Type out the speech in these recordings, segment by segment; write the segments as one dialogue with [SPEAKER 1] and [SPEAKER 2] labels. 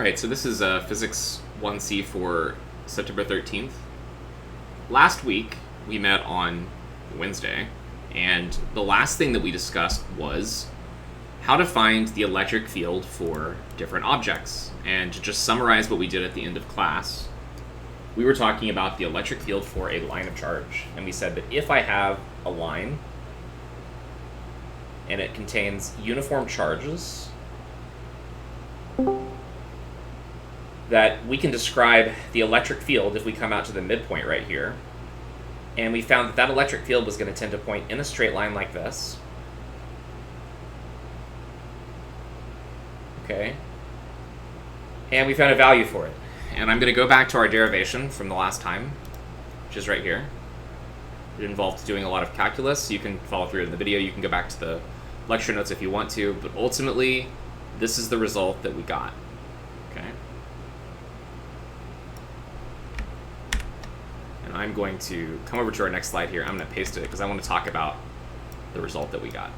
[SPEAKER 1] Alright, so this is Physics 1C for September 13th. Last week, we met on Wednesday, and the last thing that we discussed was how to find the electric field for different objects. And to just summarize what we did at the end of class, we were talking about the electric field for a line of charge. And we said that if I have a line and it contains uniform charges, that we can describe the electric field if we come out to the midpoint right here. And we found that that electric field was going to tend to point in a straight line like this. Okay. And we found a value for it. And I'm going to go back to our derivation from the last time, which is right here. It involved doing a lot of calculus. You can follow through in the video. You can go back to the lecture notes if you want to. But ultimately, this is the result that we got. Okay. And I'm going to come over to our next slide here. I'm going to paste it because I want to talk about the result that we got.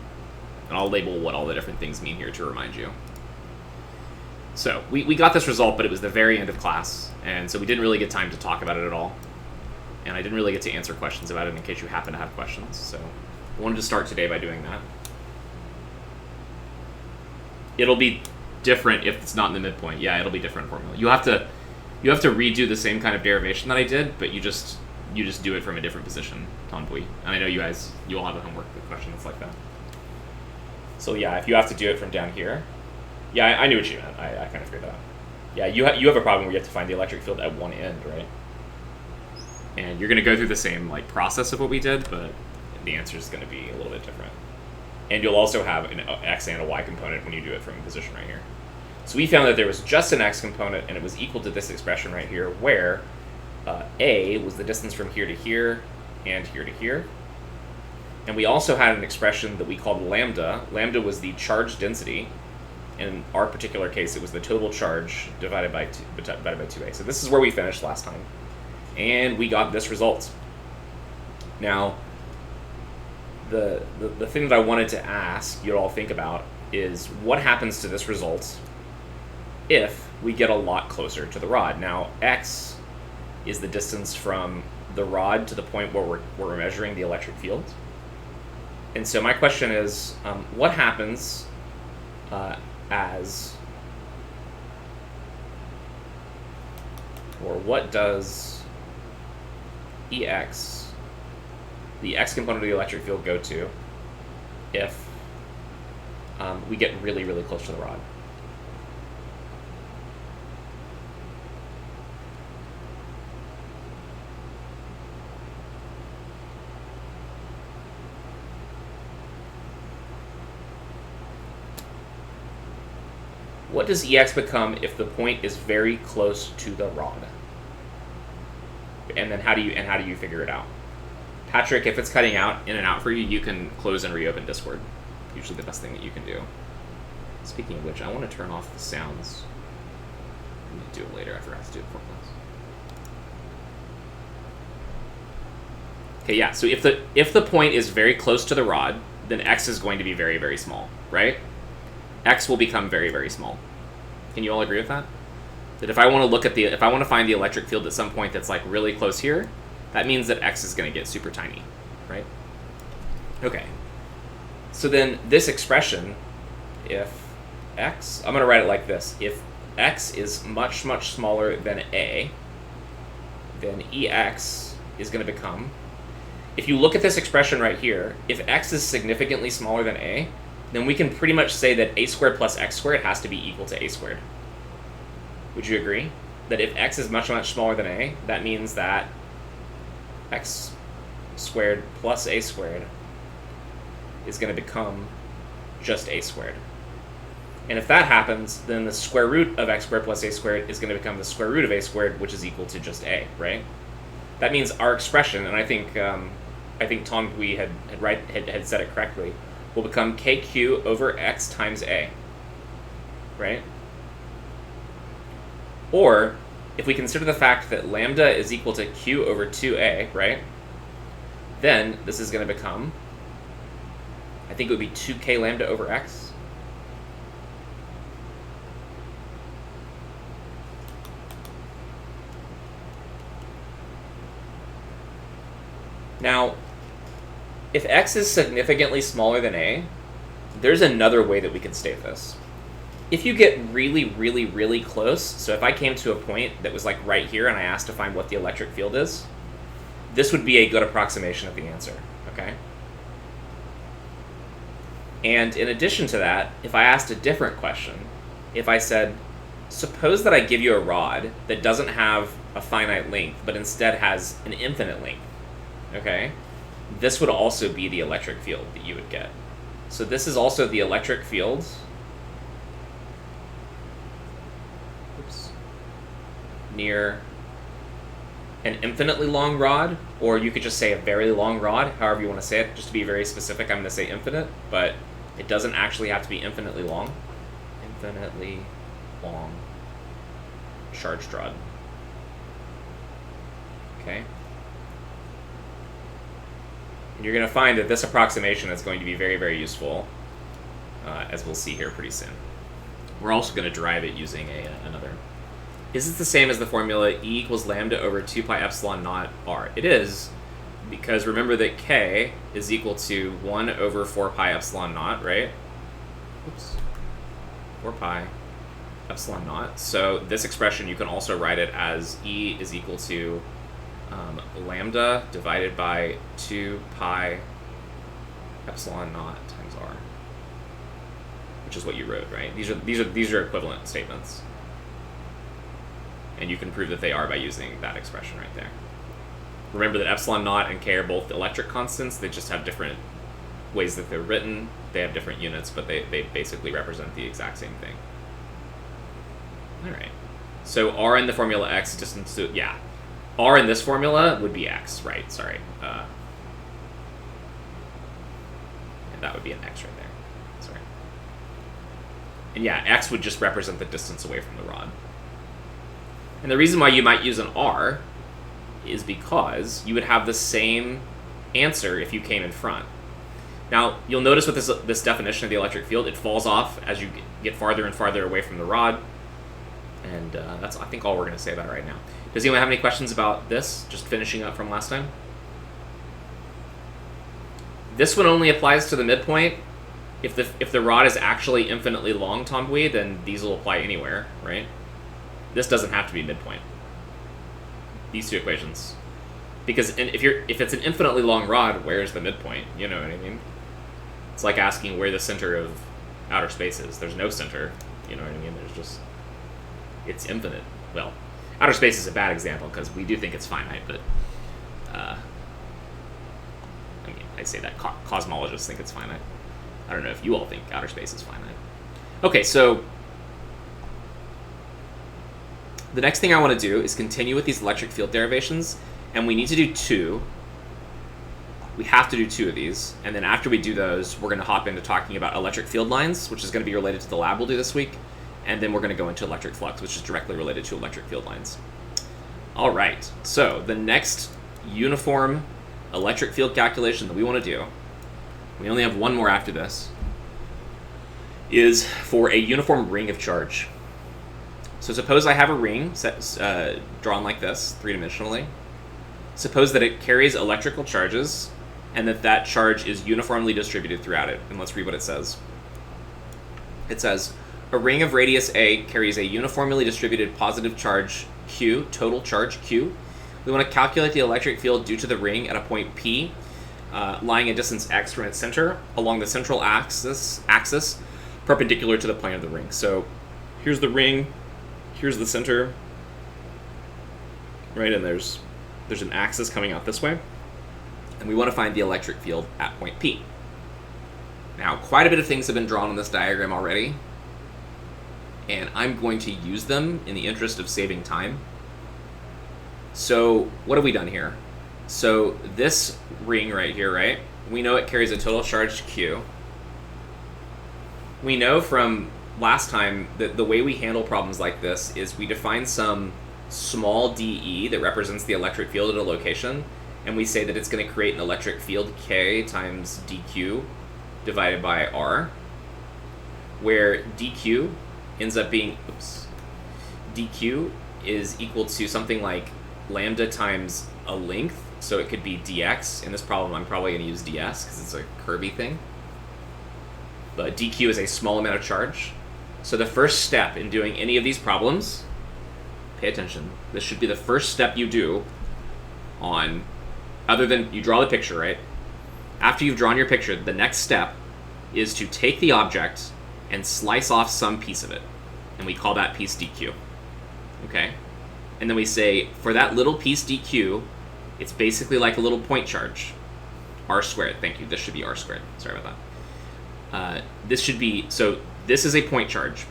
[SPEAKER 1] And I'll label what all the different things mean here to remind you. So we got this result, but it was the very end of class, and so we didn't really get time to talk about it at all. And I didn't really get to answer questions about it in case you happen to have questions. So I wanted to start today by doing that. It'll be different if it's not in the midpoint. Yeah, it'll be different formula. You have to redo the same kind of derivation that I did, but you just do it from a different position, Tonbui. And I know you all have a homework question that's like that. So yeah, if you have to do it from down here, yeah, I knew what you meant. I kind of figured that out. Yeah, you have a problem where you have to find the electric field at one end, right? And you're going to go through the same process of what we did, but the answer is going to be a little bit different. And you'll also have an x and a y component when you do it from a position right here. So we found that there was just an x component, and it was equal to this expression right here, where a was the distance from here to here and here to here. And we also had an expression that we called lambda. Lambda was the charge density. In our particular case, it was the total charge divided by 2a. So this is where we finished last time. And we got this result. Now, the thing that I wanted to ask you all think about is what happens to this result if we get a lot closer to the rod. Now, x is the distance from the rod to the point where we're measuring the electric field. And so my question is, what happens what does Ex, the x component of the electric field, go to if we get really, really close to the rod? What does Ex become if the point is very close to the rod? And then how do you figure it out? Patrick, if it's cutting out in and out for you, you can close and reopen Discord. Usually the best thing that you can do. Speaking of which, I want to turn off the sounds. I'm going to do it later. I forgot to do it before class. Okay, yeah. So if the point is very close to the rod, then x is going to be very, very small, right? X will become very, very small. Can you all agree with that? That if I want to find the electric field at some point that's really close here, that means that x is going to get super tiny, right? Okay. So then this expression, if x, I'm going to write it like this. If x is much, much smaller than a, then Ex is going to become, if you look at this expression right here, if x is significantly smaller than a, then we can pretty much say that a squared plus x squared has to be equal to a squared. Would you agree? That if x is much, much smaller than a, that means that x squared plus a squared is going to become just a squared. And if that happens, then the square root of x squared plus a squared is going to become the square root of a squared, which is equal to just a, right? That means our expression, and I think Tonbui had said it correctly, will become kq over x times a, right? Or, if we consider the fact that lambda is equal to q over 2a, right? Then this is going to become, I think it would be 2k lambda over x. Now, if x is significantly smaller than a, there's another way that we can state this. If you get really, really, really close, so if I came to a point that was like right here and I asked to find what the electric field is, this would be a good approximation of the answer, okay? And in addition to that, if I asked a different question, if I said, suppose that I give you a rod that doesn't have a finite length, but instead has an infinite length, okay? This would also be the electric field that you would get. So this is also the electric field. Oops. Near an infinitely long rod, or you could just say a very long rod, however you want to say it. Just to be very specific, I'm going to say infinite, but it doesn't actually have to be infinitely long. Infinitely long charged rod. Okay? And you're going to find that this approximation is going to be very, very useful, as we'll see here pretty soon. We're also going to derive it using another. Is this the same as the formula E equals lambda over 2 pi epsilon naught r? It is, because remember that k is equal to 1 over 4 pi epsilon naught, right? Oops. 4 pi epsilon naught. So this expression, you can also write it as E is equal to lambda divided by 2 pi epsilon naught times r, which is what you wrote, right? These are equivalent statements, and you can prove that they are by using that expression right there. Remember that epsilon naught and k are both electric constants. They just have different ways that they're written. They have different units, but they basically represent the exact same thing. All right. So r in the formula x, distance to, yeah. R in this formula would be x, right? Sorry. And that would be an x right there. Sorry. And yeah, x would just represent the distance away from the rod. And the reason why you might use an r is because you would have the same answer if you came in front. Now, you'll notice with this definition of the electric field, it falls off as you get farther and farther away from the rod. And that's, I think, all we're going to say about it right now. Does anyone have any questions about this? Just finishing up from last time. This one only applies to the midpoint. If the rod is actually infinitely long, Tombui, then these will apply anywhere, right? This doesn't have to be midpoint. These two equations, because if it's an infinitely long rod, where's the midpoint? You know what I mean? It's like asking where the center of outer space is. There's no center. You know what I mean? There's just, it's infinite. Well, outer space is a bad example because we do think it's finite, but I mean, I say that cosmologists think it's finite. I don't know if you all think outer space is finite. Okay, so the next thing I want to do is continue with these electric field derivations, and we need to do 2. We have to do 2 of these, and then after we do those, we're going to hop into talking about electric field lines, which is going to be related to the lab we'll do this week, and then we're going to go into electric flux, which is directly related to electric field lines. All right, so the next uniform electric field calculation that we want to do, we only have one more after this, is for a uniform ring of charge. So suppose I have a ring drawn like this, 3-dimensionally. Suppose that it carries electrical charges, and that charge is uniformly distributed throughout it. And let's read what it says. It says, a ring of radius A carries a uniformly distributed positive charge Q, total charge Q. We want to calculate the electric field due to the ring at a point P, lying a distance x from its center along the central axis perpendicular to the plane of the ring. So here's the ring, here's the center, right? And there's an axis coming out this way. And we want to find the electric field at point P. Now, quite a bit of things have been drawn on this diagram already, and I'm going to use them in the interest of saving time. So what have we done here? So this ring right here, right? We know it carries a total charge Q. We know from last time that the way we handle problems like this is we define some small dE that represents the electric field at a location, and we say that it's going to create an electric field K times dQ divided by R, where dQ ends up being, dQ is equal to something like lambda times a length. So it could be dx. In this problem, I'm probably going to use ds because it's a curvy thing. But dq is a small amount of charge. So the first step in doing any of these problems, pay attention, this should be the first step you do on, other than you draw the picture, right? After you've drawn your picture, the next step is to take the object and slice off some piece of it. And we call that piece dq. Okay? And then we say, for that little piece dq, it's basically like a little point charge. R squared, thank you. This should be R squared. Sorry about that. This should be, so this is a point charge.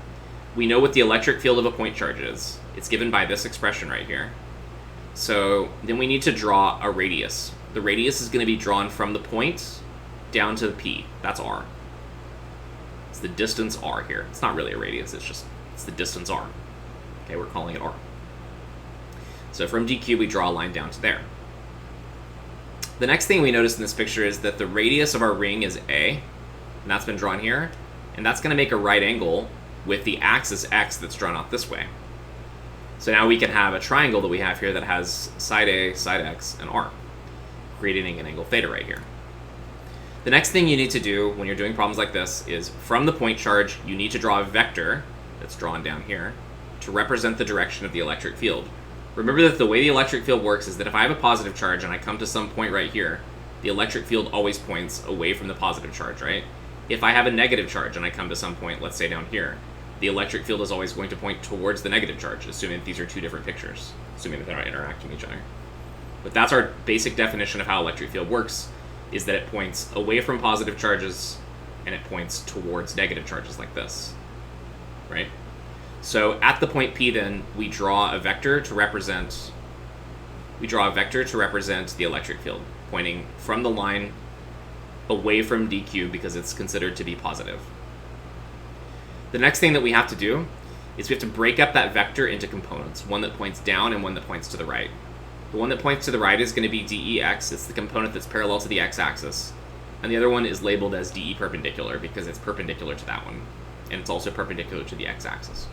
[SPEAKER 1] We know what the electric field of a point charge is. It's given by this expression right here. So then we need to draw a radius. The radius is going to be drawn from the point down to the P. That's R. It's the distance R here. It's not really a radius, it's the distance R. Okay, we're calling it R. So from dq, we draw a line down to there. The next thing we notice in this picture is that the radius of our ring is A, and that's been drawn here, and that's going to make a right angle with the axis x that's drawn out this way. So now we can have a triangle that we have here that has side A, side x, and R, creating an angle theta right here. The next thing you need to do when you're doing problems like this is, from the point charge, you need to draw a vector that's drawn down here to represent the direction of the electric field. Remember that the way the electric field works is that if I have a positive charge and I come to some point right here, the electric field always points away from the positive charge, right? If I have a negative charge and I come to some point, let's say down here, the electric field is always going to point towards the negative charge, assuming that these are two different pictures, assuming that they're not interacting with each other. But that's our basic definition of how electric field works, is that it points away from positive charges and it points towards negative charges like this, right? So at the point P, then, we draw a vector to represent the electric field, pointing from the line away from dq because it's considered to be positive. The next thing that we have to do is we have to break up that vector into components, one that points down and one that points to the right. The one that points to the right is going to be dex. It's the component that's parallel to the x-axis. And the other one is labeled as de perpendicular because it's perpendicular to that one. And it's also perpendicular to the x-axis.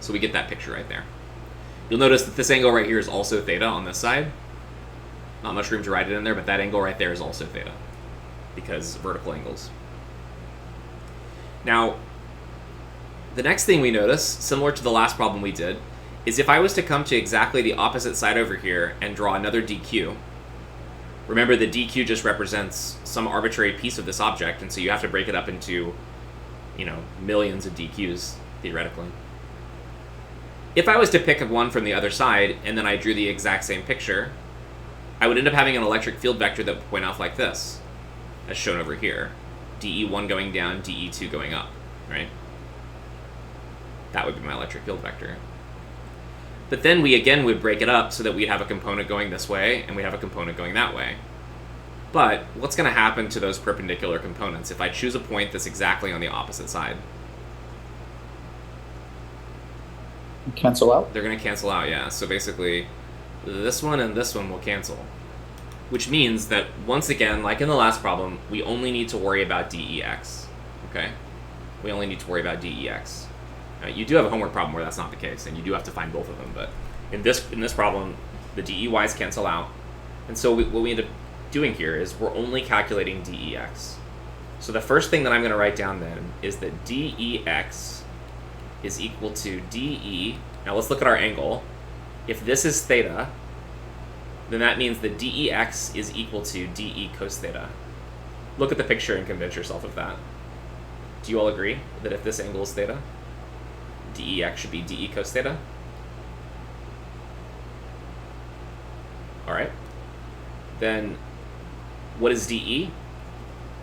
[SPEAKER 1] So we get that picture right there. You'll notice that this angle right here is also theta on this side. Not much room to write it in there, but that angle right there is also theta because vertical angles. Now, the next thing we notice, similar to the last problem we did, is if I was to come to exactly the opposite side over here and draw another dq, remember the dq just represents some arbitrary piece of this object, and so you have to break it up into, millions of dqs, theoretically. If I was to pick one from the other side, and then I drew the exact same picture, I would end up having an electric field vector that would point off like this, as shown over here. DE1 going down, DE2 going up, right? That would be my electric field vector. But then we again would break it up so that we'd have a component going this way, and we'd have a component going that way. But what's going to happen to those perpendicular components if I choose a point that's exactly on the opposite side?
[SPEAKER 2] Cancel out?
[SPEAKER 1] They're going to cancel out, yeah. So basically, this one and this one will cancel. Which means that, once again, like in the last problem, we only need to worry about dex, okay? We only need to worry about dex. You do have a homework problem where that's not the case, and you do have to find both of them, but in this problem, the deys cancel out. And so what we end up doing here is we're only calculating dex. So the first thing that I'm going to write down then is that dex is equal to de. Now let's look at our angle. If this is theta, then that means that dex is equal to de cos theta. Look at the picture and convince yourself of that. Do you all agree that if this angle is theta, dex should be de cos theta? All right. Then what is de?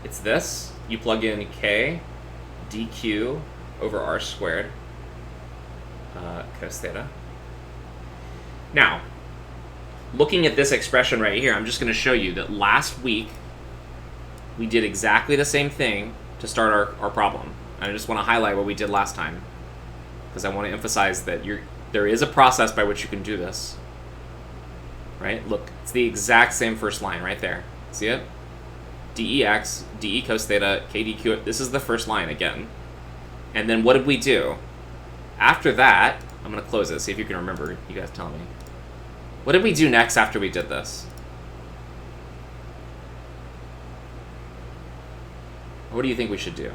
[SPEAKER 1] It's this. You plug in k dq over r squared cos theta. Now, looking at this expression right here, I'm just going to show you that last week we did exactly the same thing to start our problem. And I just want to highlight what we did last time because I want to emphasize that there is a process by which you can do this. Right? Look, it's the exact same first line right there. See it? dex, de cos theta, k dq. This is the first line again. And then what did we do? After that, I'm going to close it. See if you can remember. You guys tell me. What did we do next after we did this? What do you think we should do?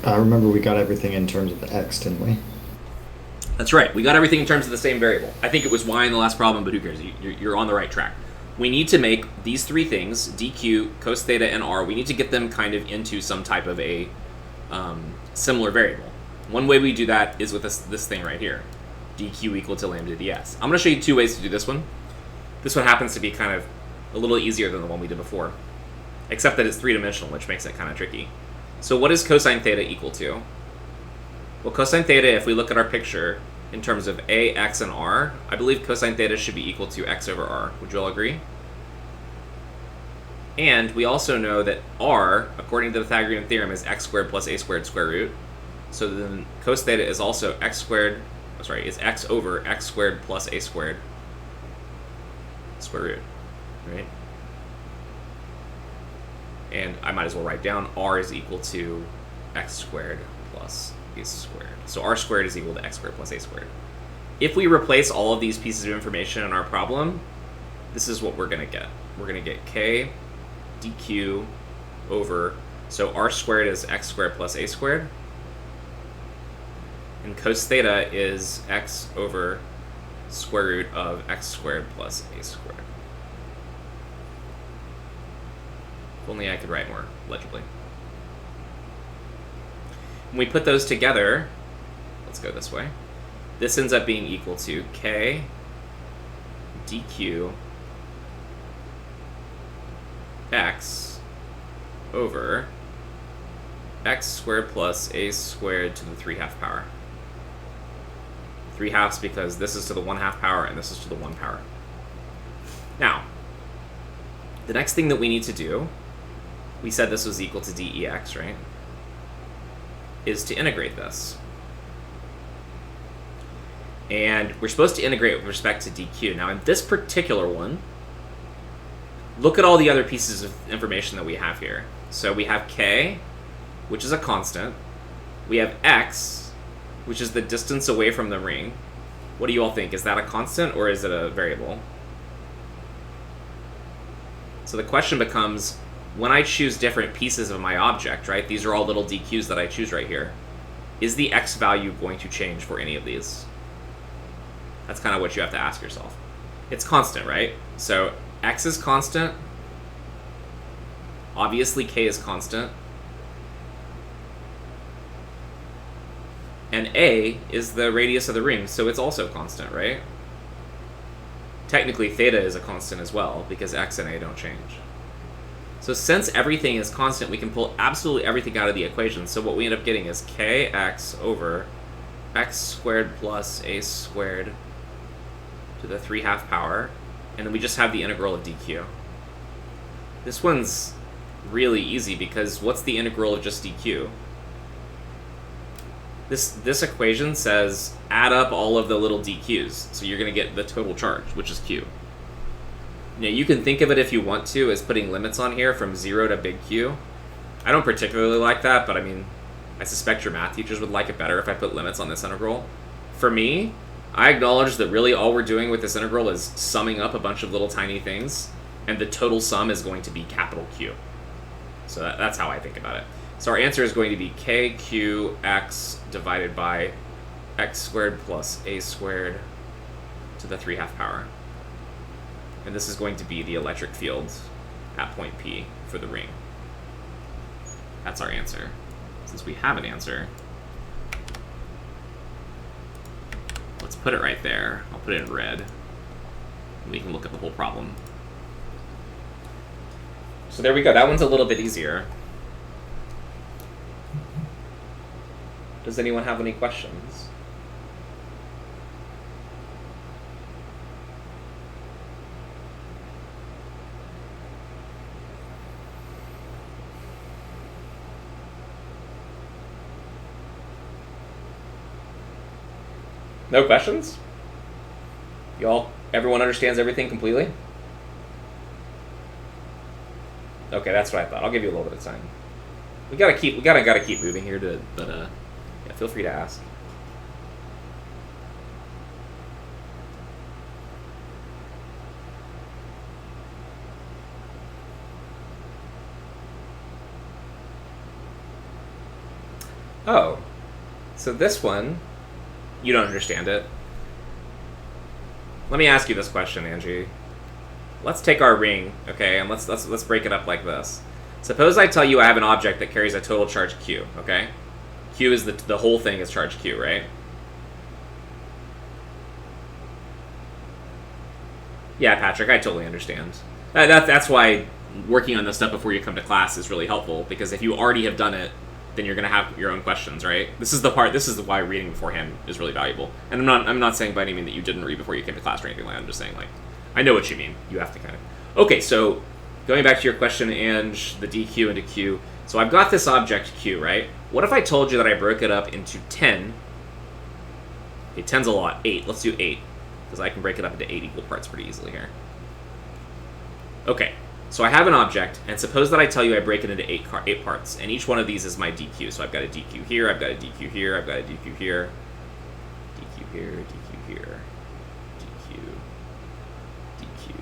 [SPEAKER 3] Remember we got everything in terms of x, didn't we?
[SPEAKER 1] That's right. We got everything in terms of the same variable. I think it was y in the last problem, but who cares? You're on the right track. We need to make these three things, dq, cos theta, and r, we need to get them kind of into some type of a similar variable. One way we do that is with this thing right here, dq equal to lambda ds. I'm going to show you two ways to do this one. This one happens to be kind of a little easier than the one we did before, except that it's three-dimensional, which makes it kind of tricky. So what is cosine theta equal to? Well, cosine theta, if we look at our picture in terms of a, x, and r, I believe cosine theta should be equal to x over r. Would you all agree? And we also know that r, according to the Pythagorean theorem, is x squared plus a squared square root. So then cos theta is also x squared, is x over x squared plus a squared square root, right? And I might as well write down r is equal to x squared plus a squared. So r squared is equal to x squared plus a squared. If we replace all of these pieces of information in our problem, this is what we're going to get. We're going to get k dq over, so r squared is x squared plus a squared, and cos theta is x over square root of x squared plus a squared. If only I could write more legibly. When we put those together, let's go this way, this ends up being equal to k dq x over x squared plus a squared to the 3/2 power. 3/2 because this is to the 1/2 power and this is to the 1 power. Now, the next thing that we need to do, we said this was equal to dex, right? Is to integrate this. And we're supposed to integrate with respect to dq. Now, in this particular one, look at all the other pieces of information that we have here. So we have k, which is a constant. We have x, which is the distance away from the ring. What do you all think? Is that a constant or is it a variable? So the question becomes, when I choose different pieces of my object, right? These are all little dq's that I choose right here. Is the x value going to change for any of these? That's kind of what you have to ask yourself. It's constant, right? So x is constant. Obviously, k is constant. And a is the radius of the ring, so it's also constant, right? Technically, theta is a constant as well, because x and a don't change. So since everything is constant, we can pull absolutely everything out of the equation. So what we end up getting is kx over x squared plus a squared to the 3/2 power, and then we just have the integral of dq. This one's really easy because what's the integral of just dq? This equation says add up all of the little dq's, so you're going to get the total charge, which is q. Now, you can think of it if you want to as putting limits on here from 0 to big Q. I don't particularly like that, but I mean, I suspect your math teachers would like it better if I put limits on this integral. For me, I acknowledge that really all we're doing with this integral is summing up a bunch of little tiny things, and the total sum is going to be capital Q. So that's how I think about it. So our answer is going to be kqx divided by x squared plus a squared to the 3/2 power. And this is going to be the electric field at point P for the ring. That's our answer. Since we have an answer, let's put it right there. I'll put it in red. And we can look at the whole problem. So there we go. That one's a little bit easier. Does anyone have any questions? No questions? Everyone understands everything completely? Okay, that's what I thought. I'll give you a little bit of time. We gotta keep moving here, but yeah, feel free to ask. Oh, so this one, you don't understand it. Let me ask you this question, Angie. Let's take our ring, okay, and let's break it up like this. Suppose I tell you I have an object that carries a total charge Q, okay? Q is the whole thing is charge Q, right? Yeah, Patrick, I totally understand. That's why working on this stuff before you come to class is really helpful, because if you already have done it, then you're going to have your own questions, right? This is why reading beforehand is really valuable. And I'm not saying by any means that you didn't read before you came to class or anything like that. I'm just saying, like, I know what you mean. You have to kind of... Okay, so going back to your question, Ange, the DQ into Q. So I've got this object Q, right? What if I told you that I broke it up into 10? Okay, 10's a lot. 8. Let's do 8. Because I can break it up into 8 equal parts pretty easily here. Okay, so I have an object, and suppose that I tell you I break it into 8 parts, and each one of these is my DQ. So I've got a DQ here, I've got a DQ here, I've got a DQ here, DQ here, DQ here, DQ, DQ,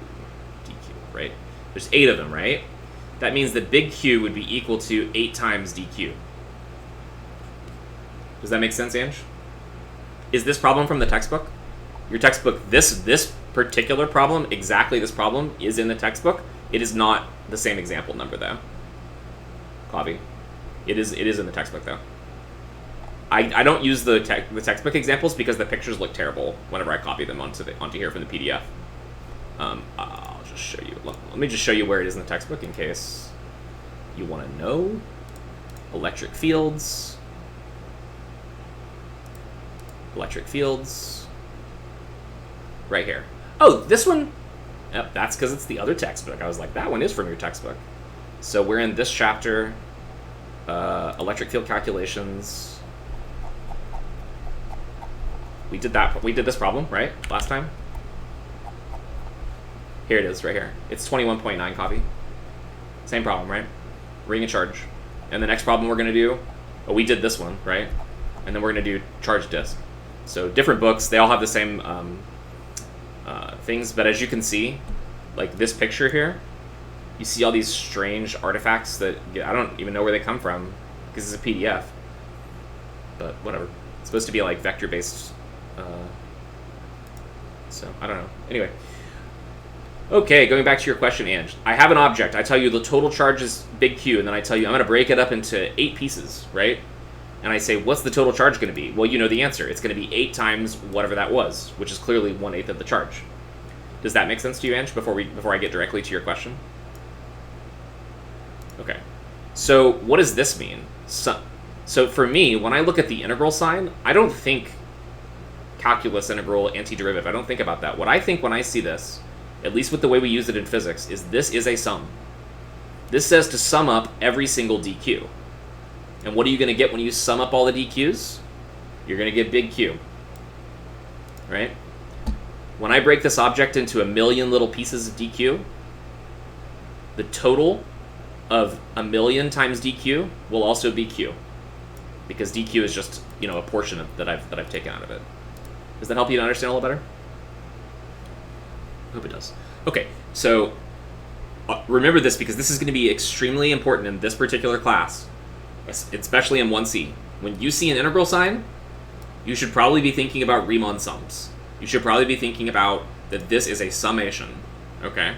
[SPEAKER 1] DQ, right? There's 8 of them, right? That means that big Q would be equal to 8 times DQ. Does that make sense, Ange? Is this problem from the textbook? Your textbook, this particular problem, exactly this problem, is in the textbook. It is not the same example number, though. Clavi. It is in the textbook, though. I don't use the textbook examples because the pictures look terrible whenever I copy them onto here from the PDF. I'll just show you. Let me just show you where it is in the textbook in case you want to know. Electric fields. Electric fields. Right here. Oh, this one. Yep, that's because it's the other textbook. I was like, that one is from your textbook. So we're in this chapter. Electric field calculations. We did that. We did this problem, right? Last time. Here it is, right here. It's 21.9 copy. Same problem, right? Ring and charge. And the next problem we're going to do, oh, we did this one, right? And then we're going to do charge disk. So different books, they all have the same things, but as you can see, like this picture here, you see all these strange artifacts that I don't even know where they come from because it's a PDF. But whatever. It's supposed to be like vector-based. So I don't know. Anyway. Okay, going back to your question, Ange. I have an object. I tell you the total charge is big Q, and then I tell you I'm going to break it up into 8 pieces, right? And I say, what's the total charge going to be? Well, you know the answer. It's going to be 8 times whatever that was, which is clearly 1/8 of the charge. Does that make sense to you, Ange, before I get directly to your question? Okay. So what does this mean? So for me, when I look at the integral sign, I don't think calculus, integral, antiderivative. I don't think about that. What I think when I see this, at least with the way we use it in physics, is this is a sum. This says to sum up every single DQ. And what are you going to get when you sum up all the DQs? You're going to get big Q. Right? When I break this object into 1,000,000 little pieces of DQ, the total of 1,000,000 times DQ will also be Q. Because DQ is just, you know, a portion of, that I've taken out of it. Does that help you to understand a little better? I hope it does. Okay, so remember this because this is going to be extremely important in this particular class, especially in 1C. When you see an integral sign, you should probably be thinking about Riemann sums. You should probably be thinking about that this is a summation, okay?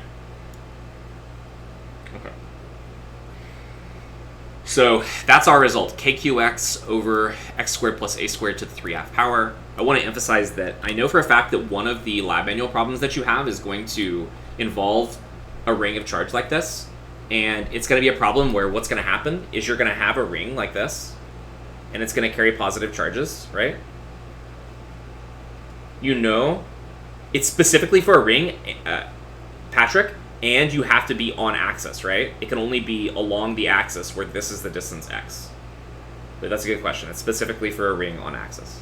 [SPEAKER 1] Okay. So that's our result, kqx over x squared plus a squared to the 3/2 power. I want to emphasize that I know for a fact that one of the lab manual problems that you have is going to involve a ring of charge like this, and it's going to be a problem where what's going to happen is you're going to have a ring like this, and it's going to carry positive charges, right? You know, it's specifically for a ring, Patrick, and you have to be on axis, right? It can only be along the axis where this is the distance x. But that's a good question. It's specifically for a ring on axis.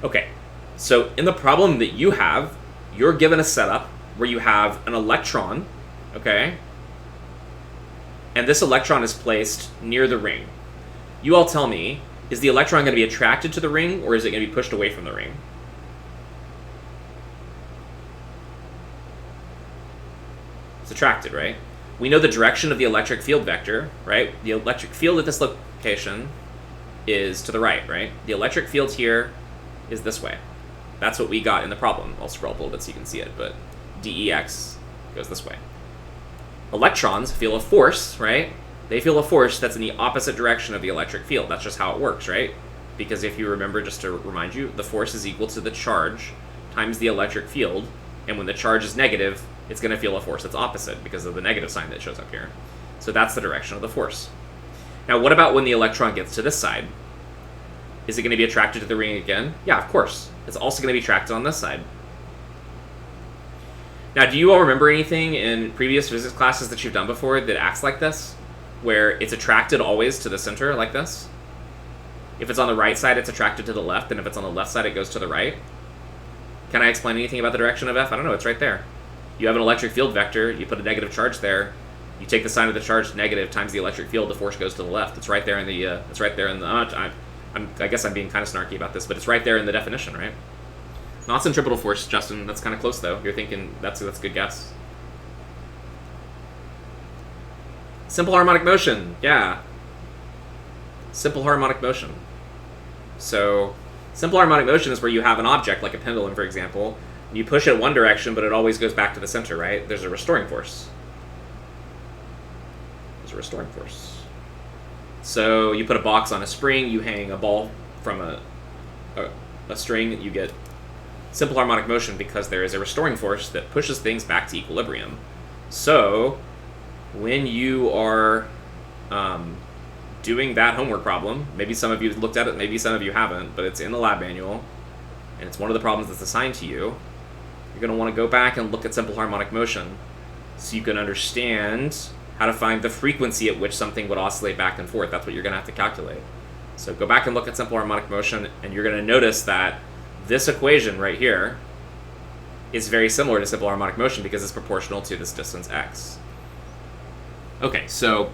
[SPEAKER 1] Okay, so in the problem that you have, you're given a setup where you have an electron, okay? And this electron is placed near the ring. You all tell me, is the electron going to be attracted to the ring, or is it going to be pushed away from the ring? It's attracted, right? We know the direction of the electric field vector, right? The electric field at this location is to the right, right? The electric field here is this way. That's what we got in the problem. I'll scroll up a little bit so you can see it, but dEx goes this way. Electrons feel a force, right? They feel a force that's in the opposite direction of the electric field. That's just how it works, right? Because if you remember, just to remind you, the force is equal to the charge times the electric field, and when the charge is negative, it's going to feel a force that's opposite because of the negative sign that shows up here. So that's the direction of the force. Now, what about when the electron gets to this side? Is it going to be attracted to the ring again? Yeah, of course. It's also going to be attracted on this side. Now, do you all remember anything in previous physics classes that you've done before that acts like this? Where it's attracted always to the center like this? If it's on the right side, it's attracted to the left, and if it's on the left side, it goes to the right. Can I explain anything about the direction of F? I don't know, it's right there. You have an electric field vector, you put a negative charge there, you take the sign of the charge negative times the electric field, the force goes to the left. It's right there in the, I guess I'm being kind of snarky about this, but it's right there in the definition, right? Not centripetal force, Justin, that's kind of close though. You're thinking, that's a good guess. Simple harmonic motion, yeah. Simple harmonic motion. So, simple harmonic motion is where you have an object, like a pendulum, for example, and you push it one direction, but it always goes back to the center, right? There's a restoring force. There's a restoring force. So, you put a box on a spring, you hang a ball from a string, you get simple harmonic motion because there is a restoring force that pushes things back to equilibrium. So, when you are doing that homework problem, maybe some of you looked at it, maybe some of you haven't, but it's in the lab manual, and it's one of the problems that's assigned to you, you're going to want to go back and look at simple harmonic motion so you can understand how to find the frequency at which something would oscillate back and forth. That's what you're going to have to calculate. So go back and look at simple harmonic motion, and you're going to notice that this equation right here is very similar to simple harmonic motion because it's proportional to this distance x. Okay, so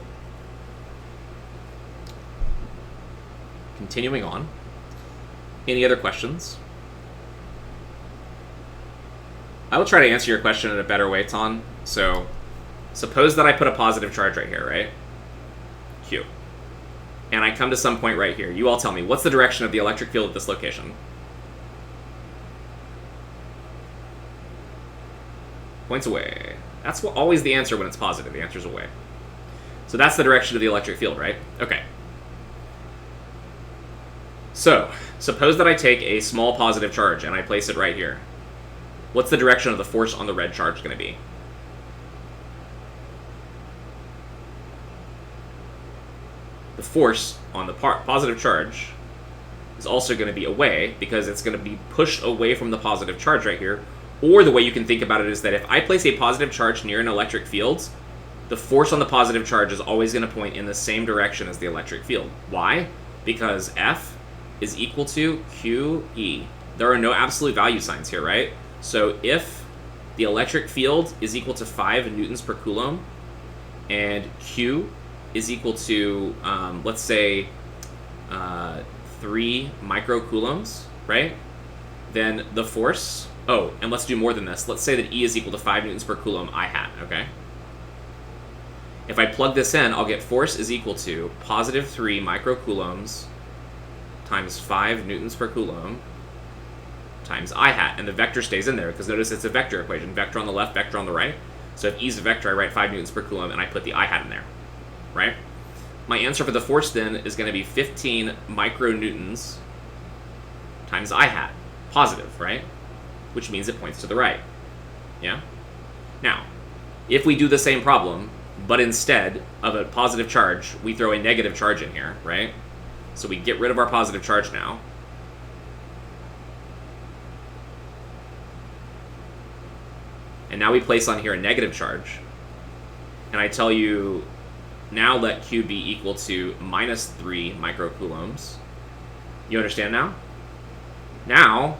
[SPEAKER 1] continuing on. Any other questions? I will try to answer your question in a better way, Ton. So, suppose that I put a positive charge right here, right? Q. And I come to some point right here. You all tell me, what's the direction of the electric field at this location? Points away. That's always the answer when it's positive. The answer's away. So that's the direction of the electric field, right? Okay. So, suppose that I take a small positive charge and I place it right here. What's the direction of the force on the red charge going to be? The force on the positive charge is also going to be away because it's going to be pushed away from the positive charge right here. Or the way you can think about it is that if I place a positive charge near an electric field, the force on the positive charge is always going to point in the same direction as the electric field. Why? Because F is equal to QE. There are no absolute value signs here, right? So if the electric field is equal to 5 newtons per coulomb, and Q is equal to, let's say, 3 microcoulombs, right? Then the force, oh, and let's do more than this. Let's say that E is equal to 5 newtons per coulomb I hat, okay? If I plug this in, I'll get force is equal to positive 3 microcoulombs times 5 newtons per coulomb times I hat, and the vector stays in there, because notice it's a vector equation. Vector on the left, vector on the right. So if E is a vector, I write 5 newtons per coulomb, and I put the I hat in there, right? My answer for the force, then, is going to be 15 micronewtons times I hat. Positive, right? Which means it points to the right. Yeah? Now, if we do the same problem, but instead of a positive charge, we throw a negative charge in here, right? So we get rid of our positive charge now. And now we place on here a negative charge. And I tell you, now let Q be equal to minus 3 microcoulombs. You understand now? Now,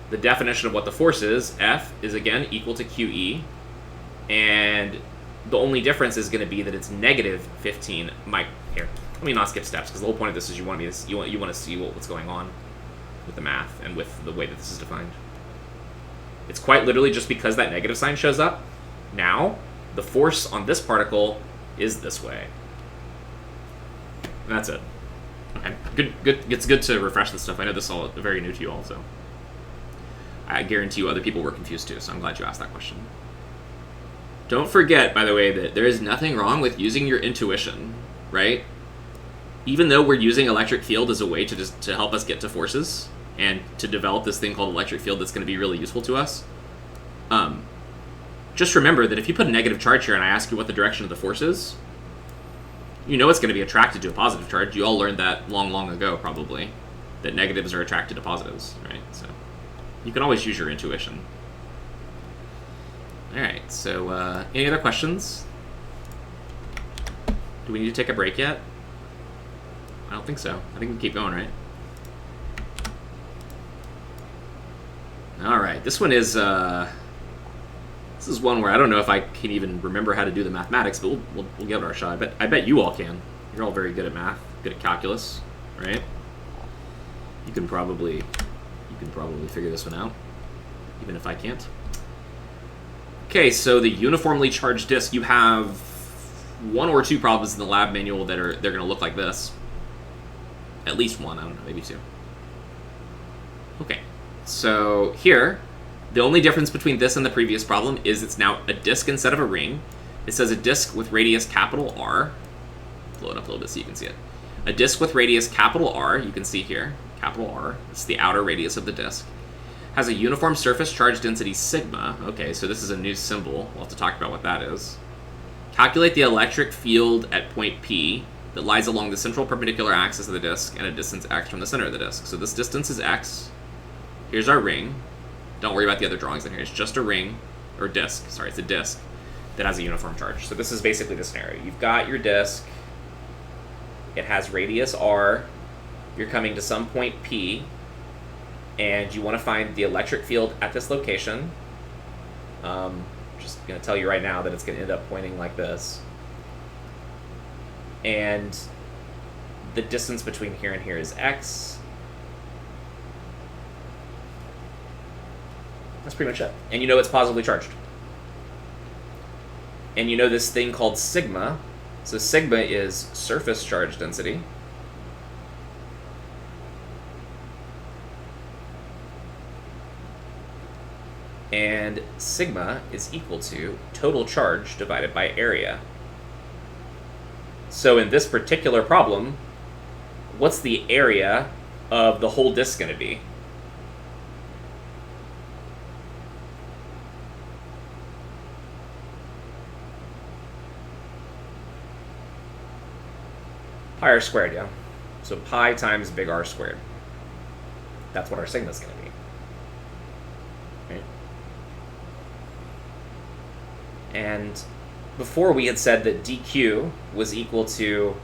[SPEAKER 1] the definition of what the force is, F, is again equal to QE. And the only difference is going to be that it's negative 15 Here, let me not skip steps, because the whole point of this is you want to see what's going on with the math and with the way that this is defined. It's quite literally just because that negative sign shows up. Now, the force on this particle is this way. And that's it. Okay, good. It's good to refresh this stuff. I know this is all very new to you all, so I guarantee you other people were confused too, so I'm glad you asked that question. Don't forget, by the way, that there is nothing wrong with using your intuition, right? Even though we're using electric field as a way to help us get to forces and to develop this thing called electric field that's going to be really useful to us, just remember that if you put a negative charge here and I ask you what the direction of the force is, you know it's going to be attracted to a positive charge. You all learned that long ago, probably, that negatives are attracted to positives, right? So you can always use your intuition. All right, so any other questions? Do we need to take a break yet? I don't think so. I think we can keep going, right? All right, this one is this is one where I don't know if I can even remember how to do the mathematics, but we'll give it our shot. I bet you all can. You're all very good at math, good at calculus, right? You can probably figure this one out, even if I can't. Okay, so the uniformly charged disk, you have one or two problems in the lab manual that they're going to look like this. At least one, I don't know, maybe two. Okay, so here, the only difference between this and the previous problem is it's now a disk instead of a ring. It says a disk with radius capital R. Blow it up a little bit so you can see it. A disk with radius capital R, you can see here, capital R, it's the outer radius of the disk, has a uniform surface charge density sigma. Okay, so this is a new symbol. We'll have to talk about what that is. Calculate the electric field at point P that lies along the central perpendicular axis of the disk and a distance x from the center of the disk. So this distance is x. Here's our ring. Don't worry about the other drawings in here. It's just a ring, or disk. Sorry, it's a disk that has a uniform charge. So this is basically the scenario. You've got your disk. It has radius r. You're coming to some point P, and you want to find the electric field at this location. Just going to tell you right now that it's going to end up pointing like this. And the distance between here and here is x. That's pretty much it. And you know it's positively charged. And you know this thing called sigma. So sigma is surface charge density. And sigma is equal to total charge divided by area. So in this particular problem, what's the area of the whole disk going to be? Pi r squared, yeah. So pi times big R squared. That's what our sigma is going to be. Right? And before we had said that dq was equal to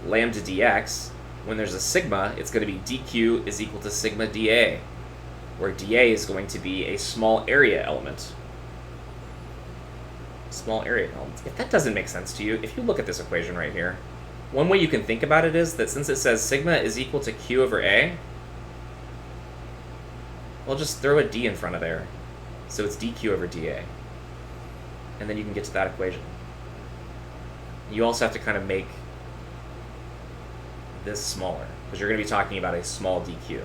[SPEAKER 1] lambda dx. When there's a sigma, it's going to be dq is equal to sigma dA, where dA is going to be a small area element. Small area element. If that doesn't make sense to you, if you look at this equation right here, one way you can think about it is that since it says sigma is equal to q over a, we'll just throw a d in front of there. So it's dq over dA. And then you can get to that equation. You also have to kind of make this smaller, because you're going to be talking about a small dq.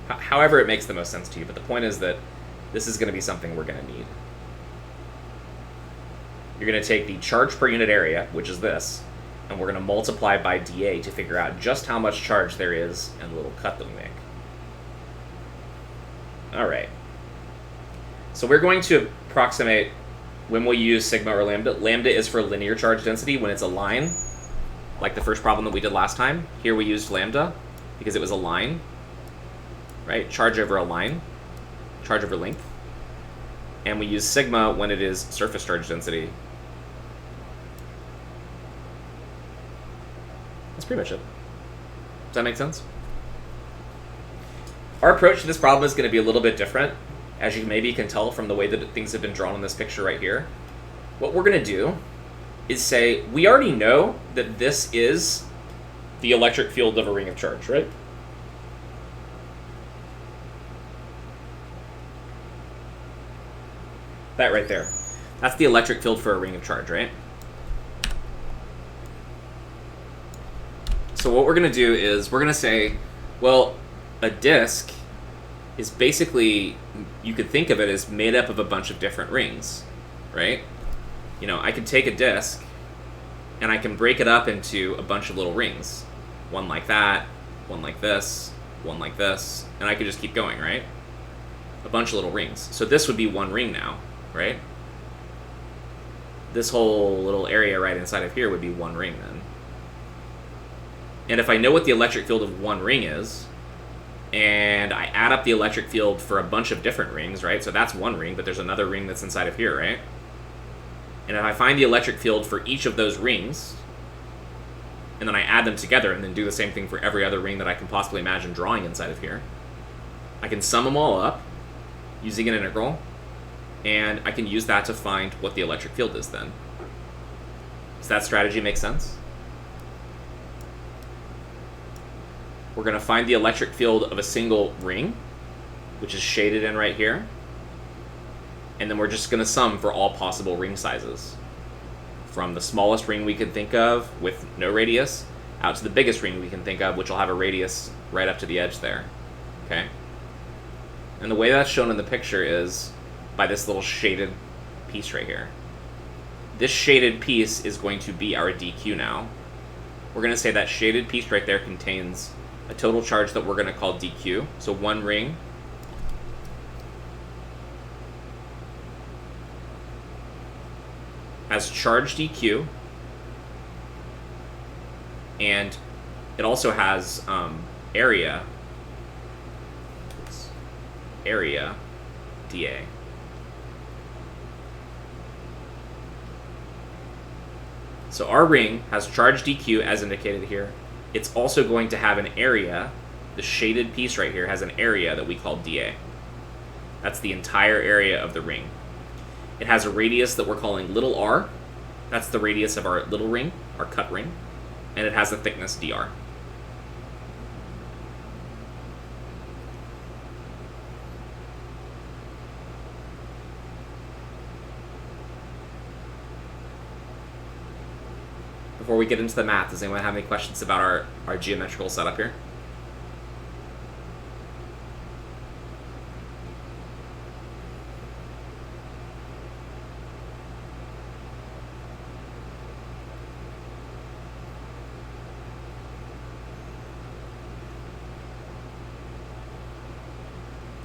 [SPEAKER 1] However it makes the most sense to you, but the point is that this is going to be something we're going to need. You're going to take the charge per unit area, which is this, and we're going to multiply by dA to figure out just how much charge there is and the little cut that we make. All right. So we're going to approximate when we'll use sigma or lambda. Lambda is for linear charge density when it's a line, like the first problem that we did last time. Here we used lambda because it was a line, right? Charge over a line, charge over length. And we use sigma when it is surface charge density. That's pretty much it. Does that make sense? Our approach to this problem is going to be a little bit different, as you maybe can tell from the way that things have been drawn in this picture right here. What we're going to do is say, we already know that this is the electric field of a ring of charge, right? That right there. That's the electric field for a ring of charge, right? So what we're going to do is we're going to say, well, a disk is basically, you could think of it as made up of a bunch of different rings, right? You know, I could take a disk and I can break it up into a bunch of little rings. One like that, one like this, one like this, and I could just keep going, right? A bunch of little rings. So this would be one ring now, right? This whole little area right inside of here would be one ring then. And if I know what the electric field of one ring is, and I add up the electric field for a bunch of different rings, right? So that's one ring, but there's another ring that's inside of here, right? And if I find the electric field for each of those rings, and then I add them together and then do the same thing for every other ring that I can possibly imagine drawing inside of here, I can sum them all up using an integral, and I can use that to find what the electric field is then. Does that strategy make sense? We're going to find the electric field of a single ring, which is shaded in right here, and then we're just going to sum for all possible ring sizes, from the smallest ring we can think of with no radius out to the biggest ring we can think of, which will have a radius right up to the edge there. Okay? And the way that's shown in the picture is by this little shaded piece right here. This shaded piece is going to be our dq now. We're going to say that shaded piece right there contains a total charge that we're going to call dq. So one ring has charge dq, and it also has area dA. So our ring has charge dq as indicated here. It's also going to have an area. The shaded piece right here has an area that we call dA. That's the entire area of the ring. It has a radius that we're calling little r. That's the radius of our little ring, our cut ring. And it has a thickness dr. Before we get into the math, does anyone have any questions about our geometrical setup here?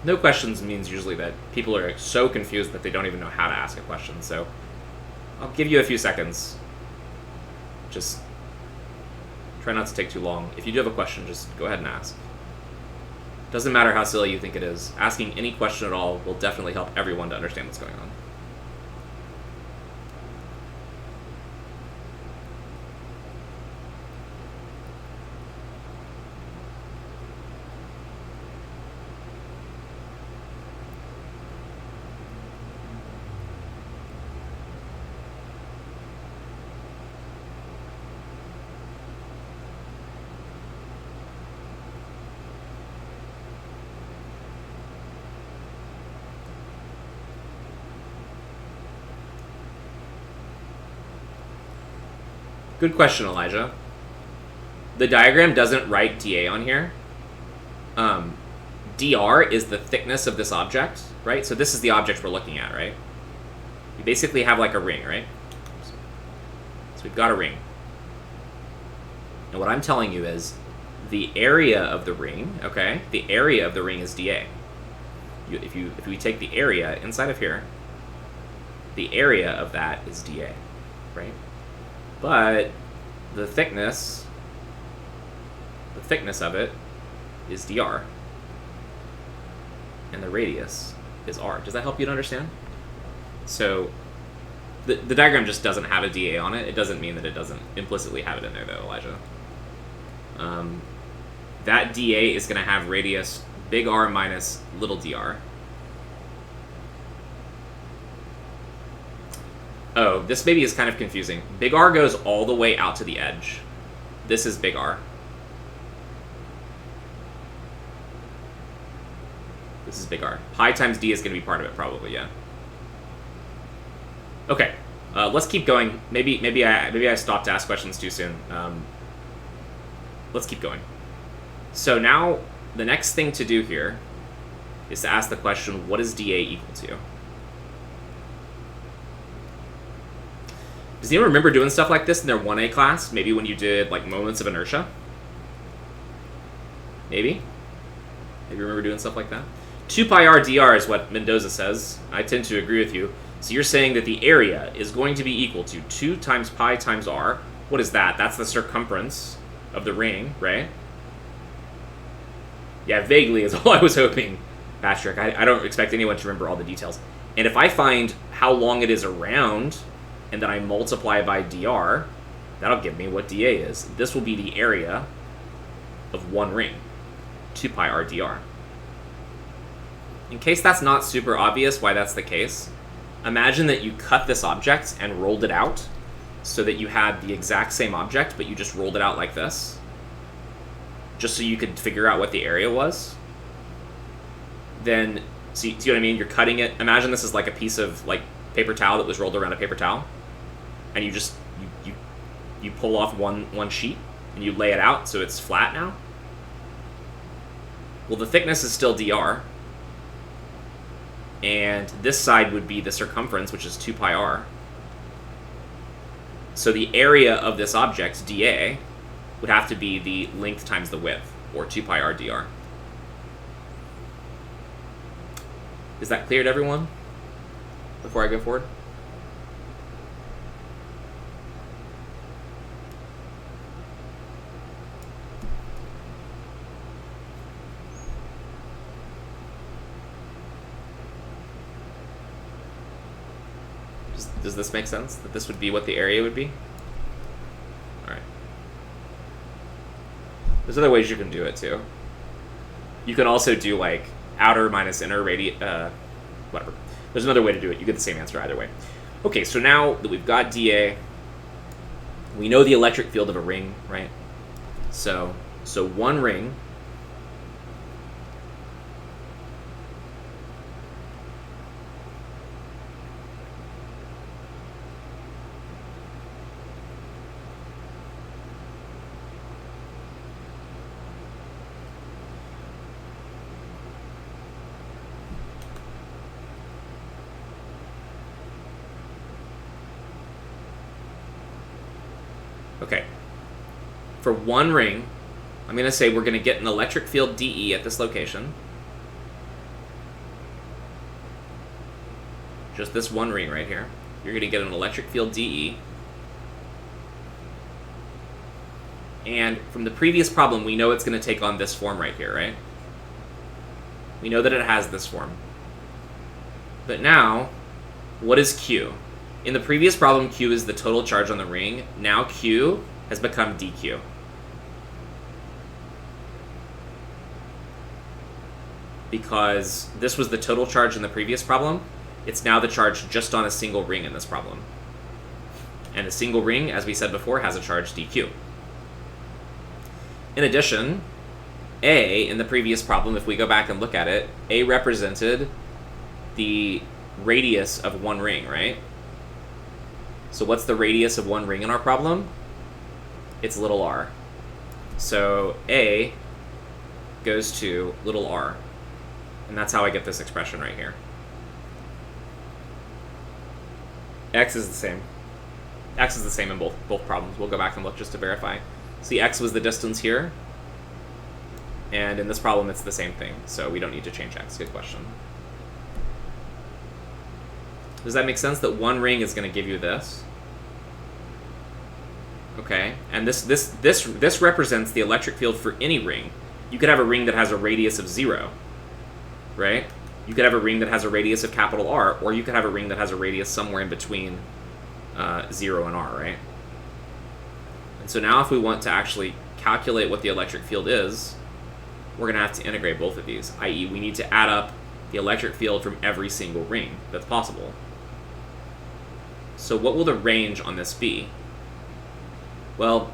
[SPEAKER 1] No questions means usually that people are so confused that they don't even know how to ask a question. So I'll give you a few seconds. Just try not to take too long. If you do have a question, just go ahead and ask. Doesn't matter how silly you think it is. Asking any question at all will definitely help everyone to understand what's going on. Good question, Elijah. The diagram doesn't write dA on here. dr is the thickness of this object, right? So this is the object we're looking at, right? You basically have like a ring, right? So we've got a ring. And what I'm telling you is the area of the ring, okay? The area of the ring is dA. If we take the area inside of here, the area of that is dA, right? But the thickness of it is dr, and the radius is r. Does that help you to understand? So the diagram just doesn't have a dA on it. It doesn't mean that it doesn't implicitly have it in there, though, Elijah. That dA is going to have radius big R minus little dr. Oh, this maybe is kind of confusing. Big R goes all the way out to the edge. This is big R. This is big R. Pi times d is going to be part of it, probably, yeah. Okay, let's keep going. Maybe I stopped to ask questions too soon. let's keep going. So now the next thing to do here is to ask the question, what is dA equal to? Does anyone remember doing stuff like this in their 1A class? Maybe when you did like moments of inertia? Maybe? Maybe you remember doing stuff like that? 2 pi r dr is what Mendoza says. I tend to agree with you. So you're saying that the area is going to be equal to 2 times pi times r. What is that? That's the circumference of the ring, right? Yeah, vaguely is all I was hoping, Patrick. I don't expect anyone to remember all the details. And if I find how long it is around, and then I multiply by dr, that'll give me what dA is. This will be the area of one ring, 2 pi r dr. In case that's not super obvious why that's the case, imagine that you cut this object and rolled it out so that you had the exact same object, but you just rolled it out like this, just so you could figure out what the area was. Then, see what I mean? You're cutting it. Imagine this is like a piece of like paper towel that was rolled around a paper towel, and you just you pull off one sheet and you lay it out so it's flat now. Well, the thickness is still dr, and this side would be the circumference, which is 2 pi r. So the area of this object, dA, would have to be the length times the width, or 2 pi r dr. Is that clear to everyone before I go forward? Does this make sense? That this would be what the area would be? Alright. There's other ways you can do it, too. You can also do, like, outer minus inner whatever. There's another way to do it. You get the same answer either way. Okay, so now that we've got dA, we know the electric field of a ring, right? So one ring Okay. For one ring, I'm going to say we're going to get an electric field dE at this location. Just this one ring right here. You're going to get an electric field dE. And from the previous problem, we know it's going to take on this form right here, right? We know that it has this form. But now, what is Q? In the previous problem, Q is the total charge on the ring. Now Q has become dQ. Because this was the total charge in the previous problem, it's now the charge just on a single ring in this problem. And a single ring, as we said before, has a charge dQ. In addition, A, in the previous problem, if we go back and look at it, A represented the radius of one ring, right? So what's the radius of one ring in our problem? It's little r. So A goes to little r. And that's how I get this expression right here. X is the same. X is the same in both problems. We'll go back and look just to verify. See, X was the distance here. And in this problem, it's the same thing. So we don't need to change X. Good question. Does that make sense that one ring is going to give you this? Okay, and this represents the electric field for any ring. You could have a ring that has a radius of 0, right? You could have a ring that has a radius of capital R, or you could have a ring that has a radius somewhere in between 0 and R, right? And so now if we want to actually calculate what the electric field is, we're going to have to integrate both of these, i.e. we need to add up the electric field from every single ring that's possible. So what will the range on this be? Well,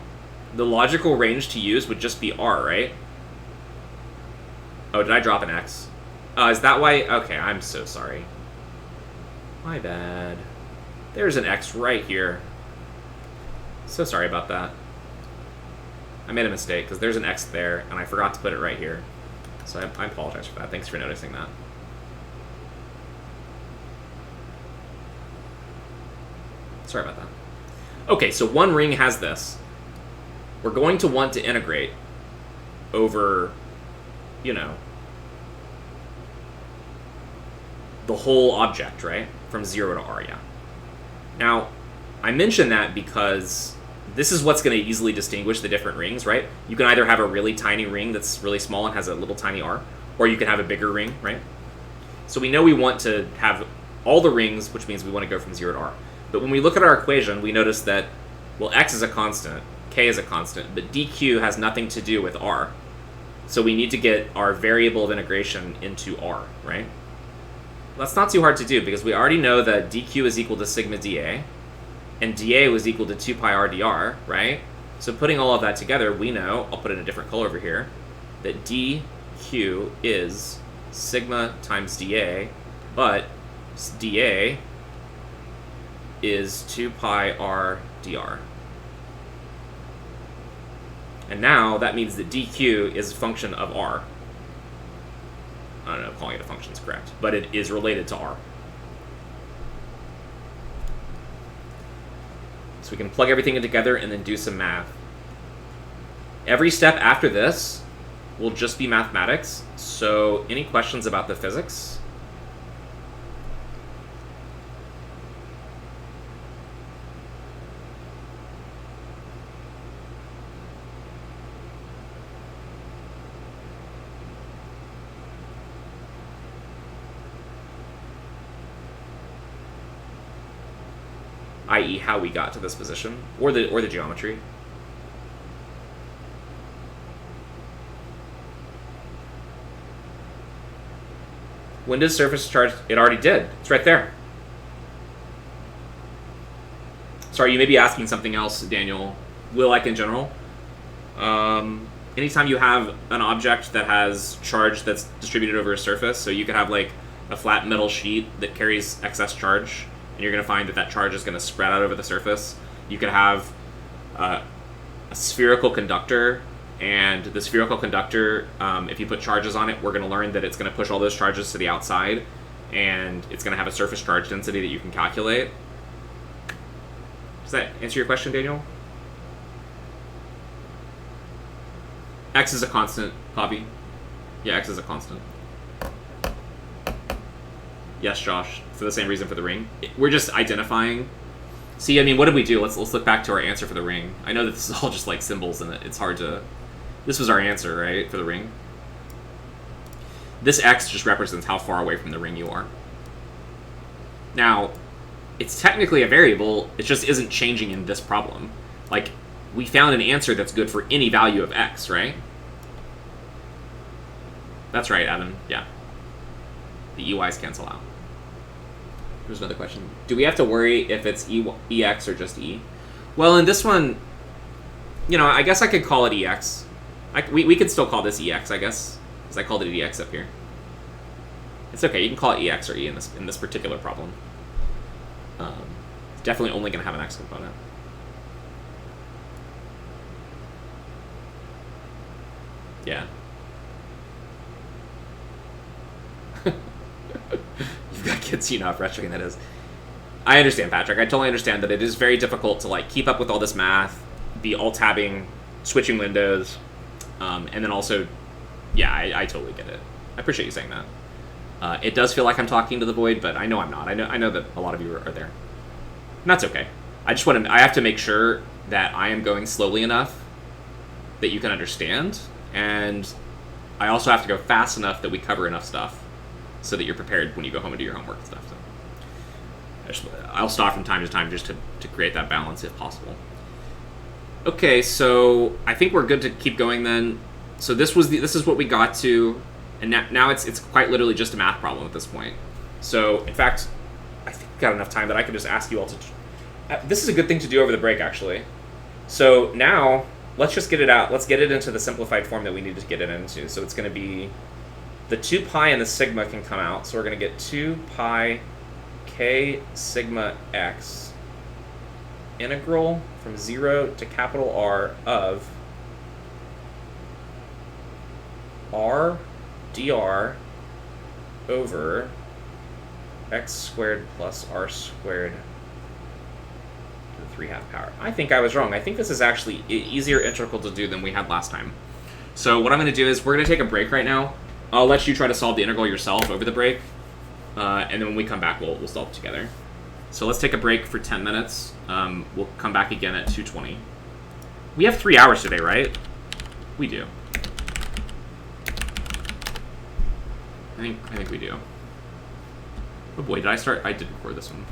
[SPEAKER 1] the logical range to use would just be R, right? Oh, did I drop an X? Is that why? Okay, I'm so sorry. My bad. There's an X right here. So sorry about that. I made a mistake because there's an x there, and I forgot to put it right here. So I apologize for that. Thanks for noticing that. Sorry about that. Okay, so one ring has this. We're going to want to integrate over, you know, the whole object, right? From 0 to r, yeah. Now, I mention that because this is what's going to easily distinguish the different rings, right? You can either have a really tiny ring that's really small and has a little tiny r, or you can have a bigger ring, right? So we know we want to have all the rings, which means we want to go from 0 to r. But when we look at our equation, we notice that, well, x is a constant, k is a constant, but dq has nothing to do with r. So we need to get our variable of integration into r, right? That's not too hard to do because we already know that dq is equal to sigma dA, and dA was equal to 2 pi r dr, right? So putting all of that together, we know, I'll put it in a different color over here, that dq is sigma times dA, but dA is 2 pi r dr. And now that means that dq is a function of r. I don't know if calling it a function is correct, but it is related to r. So we can plug everything in together and then do some math. Every step after this will just be mathematics. So any questions about the physics? i.e. how we got to this position, or the geometry. When does surface charge? It already did. It's right there. Sorry, you may be asking something else, Daniel. Will, like in general? Anytime you have an object that has charge that's distributed over a surface, so you could have like a flat metal sheet that carries excess charge, and you're going to find that that charge is going to spread out over the surface. You could have a spherical conductor, and the spherical conductor, if you put charges on it, we're going to learn that it's going to push all those charges to the outside, and it's going to have a surface charge density that you can calculate. Does that answer your question, Daniel? X is a constant, Poppy. Yeah, X is a constant. Yes, Josh, for the same reason for the ring. We're just identifying. See, I mean, what did we do? Let's look back to our answer for the ring. I know that this is all just like symbols, and it's hard to... This was our answer, right, for the ring? This X just represents how far away from the ring you are. Now, it's technically a variable, it just isn't changing in this problem. Like, we found an answer that's good for any value of X, right? That's right, Evan, yeah. The EYs cancel out. Here's another question. Do we have to worry if it's EX or just E? Well, in this one, you know, I guess I could call it EX. We could still call this EX, I guess, because I called it EX up here. It's okay, you can call it EX or E in this particular problem. It's definitely only going to have an X component. Yeah. You've got kids, you know how frustrating that is. I understand, Patrick. I totally understand that it is very difficult to like keep up with all this math, be alt-tabbing, switching windows, and then also, yeah, I totally get it. I appreciate you saying that. It does feel like I'm talking to the void, but I know I'm not. I know that a lot of you are there. And that's okay. I have to make sure that I am going slowly enough that you can understand, and I also have to go fast enough that we cover enough stuff so that you're prepared when you go home and do your homework and stuff. So I'll stop from time to time just to create that balance if possible. Okay, so I think we're good to keep going then. So this is what we got to, and now it's quite literally just a math problem at this point. So in fact, I think we've got enough time that I could just ask you all to... this is a good thing to do over the break, actually. So now, let's just get it out. Let's get it into the simplified form that we need to get it into. So it's going to be... The 2 pi and the sigma can come out, so we're going to get 2 pi k sigma x integral from 0 to capital R of r dr over x squared plus r squared to the 3/2 power. I think I was wrong. I think this is actually an easier integral to do than we had last time. So what I'm going to do is we're going to take a break right now. I'll let you try to solve the integral yourself over the break, and then when we come back, we'll solve it together. So let's take a break for 10 minutes. We'll come back again at 2:20. We have 3 hours today, right? We do. I think we do. Oh boy, did I start? I did record this one.